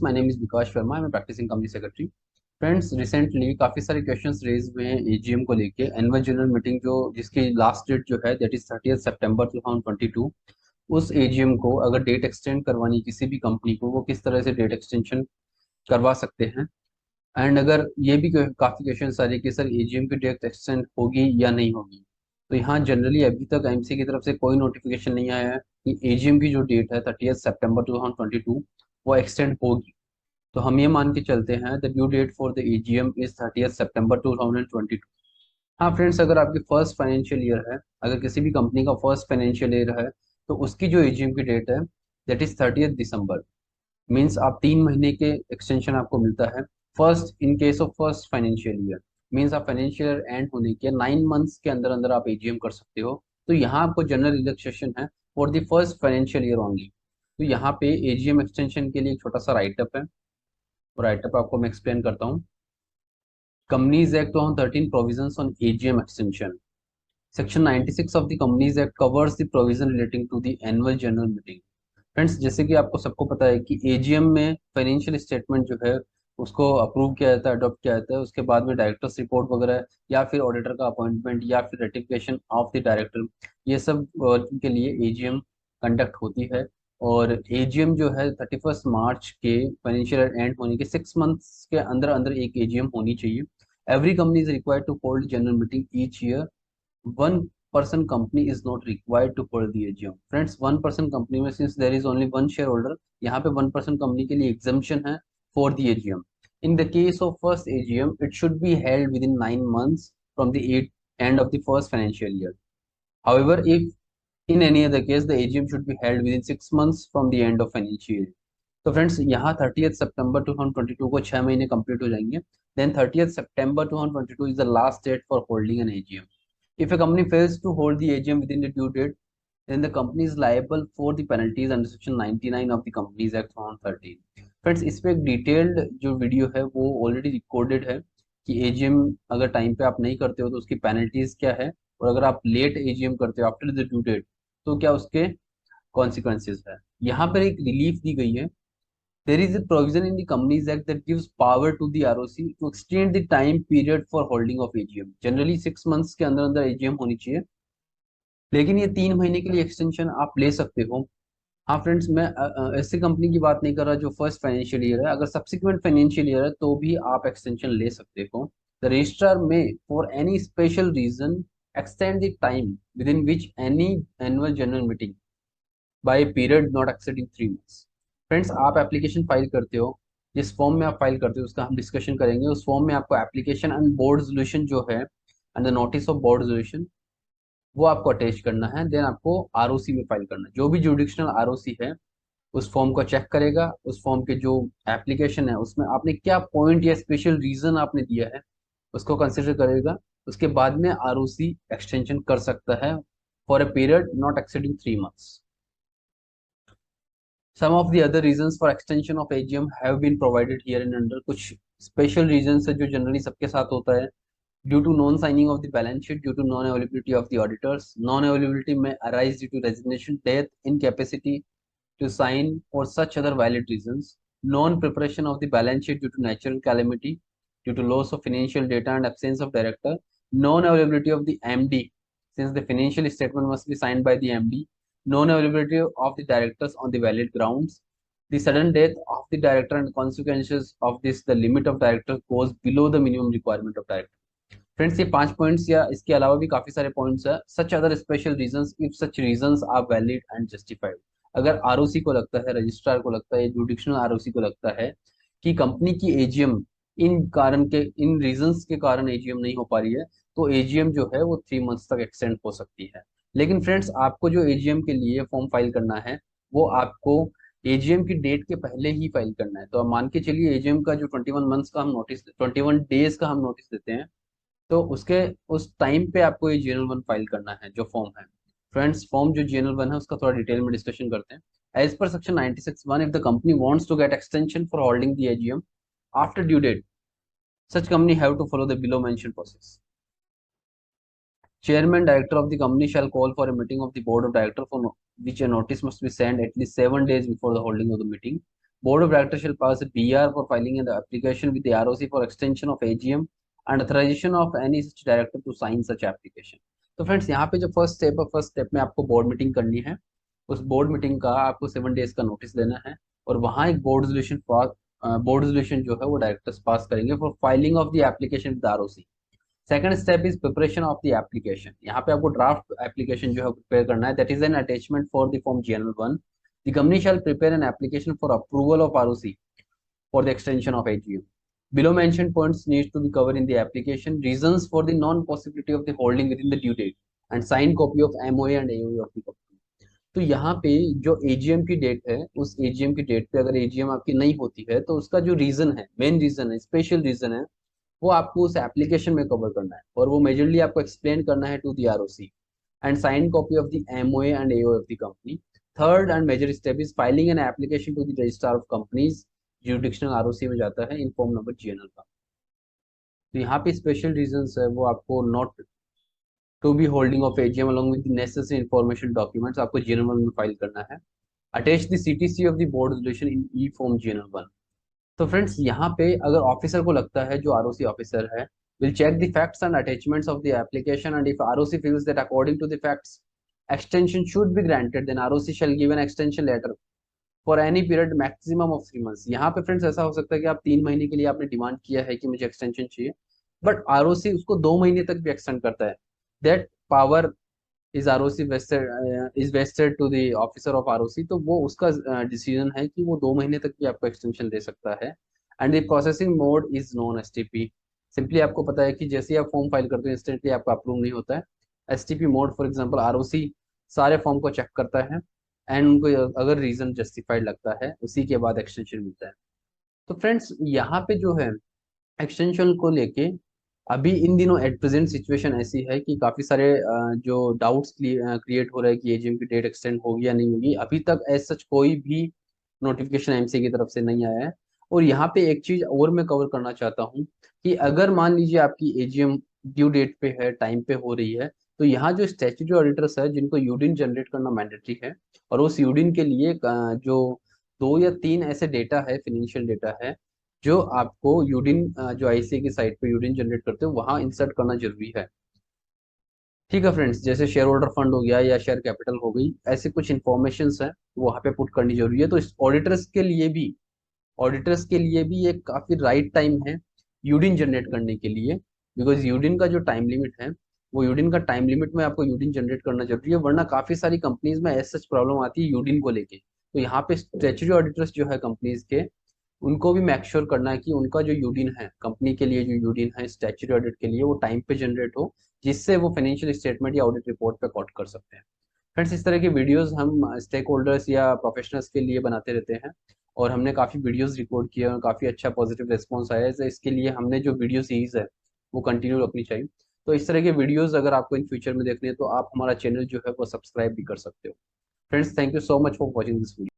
My name is Vikas Sharma, I am practising company secretary. Friends, recently काफ़ी सारे questions raise हुए हैं एजीएम को लेके। एनुअल जनरल मीटिंग जो जिसकी लास्ट डेट जो है दैट इज 30 सितंबर 2022, उस एजीएम को अगर डेट एक्सटेंड करवानी किसी भी कंपनी को, वो किस तरह से डेट एक्सटेंशन करवा सकते हैं। एंड अगर ये भी काफ़ी क्वेश्चन आ रहे कि सर एजीएम की डेट एक्सटेंड होगी या नहीं होगी, तो यहाँ जनरली अभी तक एमसी की तरफ से कोई नोटिफिकेशन नहीं आया है कि एजीएम की जो डेट है 30 सितंबर 2022 वो एक्सटेंड होगी। तो हम ये मान के चलते हैं the due date for the AGM is 30 सितंबर 2022। हाँ फ्रेंड्स, अगर आपकी फर्स्ट फाइनेंशियल ईयर है, अगर किसी भी कंपनी का फर्स्ट फाइनेंशियल ईयर है, तो उसकी जो एजीएम की डेट है दैट इज 30 दिसंबर। मीन्स आप 3 महीने के एक्सटेंशन आपको मिलता है first in case of first financial year. Means आप फाइनेंशियल ईयर एंड होने के 9 मंथ्स के अंदर अंदर आप एजीएम कर सकते हो। तो यहाँ आपको जनरल रिलैक्सेशन है for the first financial year only. तो यहाँ पे एजीएम एक्सटेंशन के लिए एक छोटा सा राइटअप है, राइटअप आपको मैं एक्सप्लेन करता हूँ। Companies act 2013 provisions on AGM extension. Section 96 of the companies act covers the provision relating to the annual general meeting. Friends, जैसे कि आपको सबको पता है कि एजीएम में फाइनेंशियल स्टेटमेंट जो है उसको अप्रूव किया जाता है, अडॉप्ट किया जाता है। उसके बाद में डायरेक्टर्स रिपोर्ट वगैरह या फिर ऑडिटर का अपॉइंटमेंट या फिर रेटिफिकेशन ऑफ द डायरेक्टर, ये सब के लिए एजीएम कंडक्ट होती है। और एजीएम जो है 31 मार्च के फाइनेंशियल एंड होने के 6 मंथ्स के अंदर अंदर एक एजीएम होनी चाहिए। Every company is required to hold general meeting each year. One person company is not required to hold the AGM. Friends, one person company में since there is only one shareholder, यहाँ पे one person company के लिए exemption है for the AGM. In the case of first AGM it should be held within 9 months from the end of the first financial year. However, if in any other case the AGM should be held within 6 months from the end of financial year. तो friends, यहाँ 30 सितंबर 2022 को 6 महीने complete हो जाएंगे। Then 30 September 2022 is the last date for holding an AGM. If a company fails to hold the AGM within the due date, then the company is liable for the penalties under section 99 of the Companies Act 2013. Friends, इस पे एक detailed जो video है वो already recorded है कि AGM अगर time पे आप नहीं करते हो तो उसकी पेनल्टीज क्या है, और अगर आप लेट एजीएम करते हो आफ्टर द ड्यू डेट तो क्या उसके कॉन्सिक्वेंसेज है। यहाँ पर एक रिलीफ दी गई है। There is a provision in the Companies Act that gives power to the ROC to extend the time period for holding of AGM. Generally 6 months के अंदर अंदर एजीएम होनी चाहिए, लेकिन ये 3 महीने के लिए एक्सटेंशन आप ले सकते हो। हाँ फ्रेंड्स, मैं ऐसी कंपनी की बात नहीं कर रहा जो फर्स्ट फाइनेंशियल ईयर है। अगर सब्सिक्वेंट फाइनेंशियल ईयर है तो भी आप एक्सटेंशन ले सकते हो। The registrar may for any special reason extend the time within which any annual general meeting by period not exceeding 3 months. Friends, आप एप्लीकेशन फाइल करते हो, जिस फॉर्म में आप फाइल करते हो उसका हम डिस्कशन करेंगे। उस फॉर्म में आपको एप्लीकेशन एंड बोर्ड रेजोल्यूशन जो है and the notice of board resolution वो आपको अटैच करना है। देन आपको आरओसी में फाइल करना है। जो भी जुडिक्शनल आरओसी है उस फॉर्म को चेक करेगा, उस फॉर्म के जो एप्लीकेशन है उसमें आपने क्या पॉइंट या स्पेशल रीजन आपने दिया है उसको कंसिडर करेगा। उसके बाद में आरओसी एक्सटेंशन कर सकता है for a period not exceeding 3 months. Some of the other reasons for extension of AGM have been provided here and under. कुछ स्पेशल रीजंस है जो जनरली सबके साथ होता है। Due to non-signing of the balance sheet, due to non-availability of the auditors, non-availability may arise due to resignation, death, incapacity to sign, or such other valid reasons. Non-preparation of the balance sheet due to natural calamity, due to loss of financial data and absence of director. Non-availability of the MD, since the financial statement must be signed by the MD. Non-availability of the directors on the valid grounds. The sudden death of the director and consequences of this, the limit of director goes below the minimum requirement of director. Friends, ये 5 points या इसके अलावा भी काफी सारे points है। Such other special reasons if such reasons are valid and justified. अगर ROC को लगता है, रजिस्ट्रार को लगता है, जुडिक्शनल आरओसी को लगता है कि कंपनी की एजीएम इन रीजंस के कारण एजीएम नहीं हो पा रही है, तो एजीएम जो है वो 3 मंथ्स तक एक्सटेंड हो सकती है। लेकिन फ्रेंड्स, आपको जो एजीएम के लिए फॉर्म फाइल करना है वो आपको एजीएम की डेट के पहले ही फाइल करना है। तो आप मान के चलिए एजीएम का जो 21 मंथ्स का हम नोटिस 21 डेज का हम नोटिस देते हैं, तो उसके उस टाइम पे आपको ये जीएनएल वन फाइल करना है जो फॉर्म है। फ्रेंड्स, फॉर्म जो जीएनएल वन है उसका थोड़ा डिटेल में डिस्कशन करते हैं। As per section 96(1), if the company wants to get extension for holding the AGM after due date, such company have to follow the below mentioned process. Chairman director of the company shall call for a meeting of the board of director for which a notice must be sent at least 7 days before the holding of the meeting. Board of Directors shall pass a BR for filing an application with the ROC for extension of AGM and authorization of any such director to sign such application. तो friends यहाँ पे जो first step में आपको board meeting करनी है, उस board meeting का आपको 7 डेज का नोटिस देना है और वहाँ एक बोर्ड रेजोल्यूशन जो है वो डायरेक्टर्स पास करेंगे for filing of the application with ROC. Second step is preparation of the application. यहाँ पे आपको ड्राफ्ट एप्लीकेशन जो है प्रिपेयर करना है. That is an attachment for the form GNL1. The company shall prepare an application for approval of ROC for the extension of AGM. Below mentioned points need to be covered in the application. Reasons for the non-possibility of the holding within the due date and signed copy of MOA and AOA of the company. तो यहाँ पे जो AGM की date है, उस AGM की date पे अगर AGM आपकी नहीं होती है तो उसका जो रीजन है, मेन रीजन है, स्पेशल रीजन है, वो आपको उस एप्लीकेशन में कवर करना है और वो मेजरली आपको एक्सप्लेन करना है to the ROC and sign copy of the MOA and AOA of the company. Third and major step is filing an application to the registrar of companies. Jurisdictional ROC में जाता है in form number GNL का. तो यहाँ पे special reasons है वो आपको not to be holding of AGM along with the necessary information documents आपको GNL1 में फाइल करना है. Attach the CTC of the board resolution in E form GNL1. तो फ्रेंड्स यहाँ पे अगर ऑफिसर को लगता है, जो ROC ऑफिसर है, will check the facts and attachments of the application and if ROC feels that according to the facts extension should be granted then ROC shall give an extension letter for any period maximum of 3 months. यहाँ पे friends ऐसा हो सकता है कि आप 3 महीने के लिए आपने डिमांड किया है कि मुझे एक्सटेंशन चाहिए, बट ROC उसको 2 महीने तक भी एक्सटेंड करता है. That power is ROC vested to the officer of ROC. तो वो उसका डिसीजन है कि वो 2 महीने तक भी आपको एक्सटेंशन दे सकता है. And the processing mode is non STP. Simply आपको पता है कि जैसे ही आप फॉर्म फाइल करते हो इंस्टेंटली आपका अप्रूव नहीं होता है. STP mode for example ROC सारे फॉर्म को चेक करता है एंड उनको अगर रीजन जस्टिफाइड लगता है उसी के बाद एक्सटेंशन मिलता है. तो फ्रेंड्स यहाँ पे जो है एक्सटेंशन को लेके अभी इन दिनों एट प्रेजेंट सिचुएशन ऐसी है कि काफी सारे जो डाउट्स क्रिएट हो रहे हैं कि AGM की डेट एक्सटेंड होगी या नहीं होगी. अभी तक एज सच कोई भी नोटिफिकेशन MC की तरफ से नहीं आया है. और यहाँ पे एक चीज और मैं कवर करना चाहता हूँ कि अगर मान लीजिए आपकी AGM ड्यू डेट पे है, टाइम पे हो रही है, तो यहाँ जो स्टैट्यूटरी ऑडिटर्स है जिनको यूडिन जनरेट करना मैंडेटरी है और उस यूडिन के लिए जो 2 या 3 ऐसे डेटा है, फाइनेंशियल डेटा है, जो आपको यूडिन जो ICA की साइट पे यूडिन जनरेट करते हो वहां इंसर्ट करना जरूरी है. ठीक है फ्रेंड्स, जैसे शेयर होल्डर फंड हो गया या शेयर कैपिटल हो गई, ऐसे कुछ इंफॉर्मेशन है वहां पे पुट करनी जरूरी है. तो ऑडिटर्स के लिए भी एक काफी राइट टाइम है यूडिन जनरेट करने के लिए. बिकॉज यूडिन का जो टाइम लिमिट है, वो यूडिन का टाइम लिमिट में आपको यूडिन जनरेट करना जरूरी है, वरना काफी सारी कंपनीज में ऐसा प्रॉब्लम आती है यूडिन को लेके. तो यहाँ पे स्टैट्यूटरी ऑडिटर्स जो है कंपनीज के, उनको भी मेक श्योर करना है कि उनका जो यूडिन है, कंपनी के लिए जो यूडिन है स्टैट्यूटरी ऑडिट के लिए, वो टाइम पे जनरेट हो, जिससे वो फाइनेंशियल स्टेटमेंट या ऑडिट रिपोर्ट पे कॉट कर सकते हैं. फ्रेंड्स, इस तरह की वीडियोस हम स्टेक होल्डर्स या प्रोफेशनल्स के लिए बनाते रहते हैं और हमने काफ़ी वीडियोस रिकॉर्ड किए और काफ़ी अच्छा पॉजिटिव रिस्पॉन्स आया है. तो इसके लिए हमने जो वीडियो सीरीज है वो कंटिन्यू रखनी चाहिए. तो इस तरह के वीडियोस अगर आपको इन फ्यूचर में देखने हैं तो आप हमारा चैनल जो है वो सब्सक्राइब भी कर सकते हो. Friends, thank you so much for watching this video.